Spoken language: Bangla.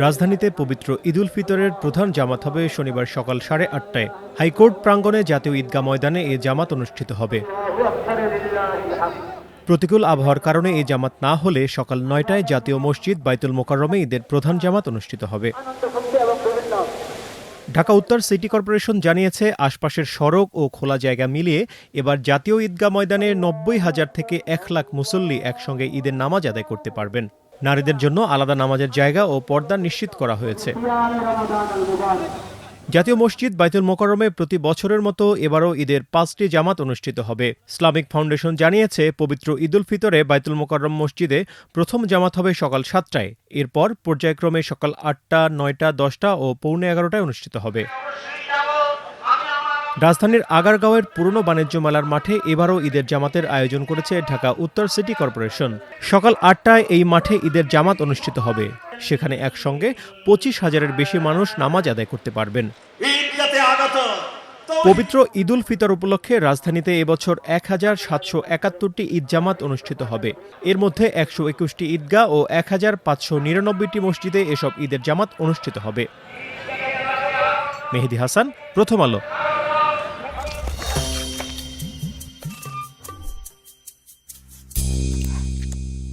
রাজধানীতে পবিত্র ঈদুল ফিতরের প্রধান জামাত হবে শনিবার সকাল 8:30টায়। হাইকোর্ট প্রাঙ্গণে জাতীয় ঈদগাহ ময়দানে এ জামাত অনুষ্ঠিত হবে। প্রতিকূল আবহাওয়ার কারণে এই জামাত না হলে সকাল 9টায় জাতীয় মসজিদ বাইতুল মোকাররমে ঈদের প্রধান জামাত অনুষ্ঠিত হবে। ঢাকা উত্তর সিটি কর্পোরেশন জানিয়েছে, আশপাশের সড়ক ও খোলা জায়গা মিলিয়ে এবার জাতীয় ঈদগাহ ময়দানে 90,000 থেকে 1 লাখ মুসল্লি একসঙ্গে ঈদের নামাজ আদায় করতে পারবেন। নারীদের জন্য আলাদা নামাজের জায়গা ও পর্দা নিশ্চিত করা হয়েছে। জাতীয় মসজিদ বাইতুল মোকাররমে প্রতি বছরের মতো এবারও ঈদের 5টি জামাত অনুষ্ঠিত হবে। ইসলামিক ফাউন্ডেশন জানিয়েছে, পবিত্র ঈদুল ফিতরে বাইতুল মোকাররম মসজিদে প্রথম জামাত হবে সকাল 7টায়। এরপর পর্যায়ক্রমে সকাল 8টা, 9টা, 10টা ও পৌনে 11টায় অনুষ্ঠিত হবে। রাজধানীর আগারগাঁওয়ের পুরনো বাণিজ্য মেলার মাঠে এবারও ঈদের জামাতের আয়োজন করেছে ঢাকা উত্তর সিটি কর্পোরেশন। সকাল 8টায় এই মাঠে ঈদের জামাত অনুষ্ঠিত হবে। সেখানে একসঙ্গে 25,000-এর বেশি মানুষ নামাজ আদায় করতে পারবেন। পবিত্র ঈদুল ফিতর উপলক্ষে রাজধানীতে এবছর 1,771টি ঈদ জামাত অনুষ্ঠিত হবে। এর মধ্যে 121টি ঈদগাহ ও 1,599টি মসজিদে এসব ঈদের জামাত অনুষ্ঠিত হবে। মেহেদী হাসান, প্রথম আলো।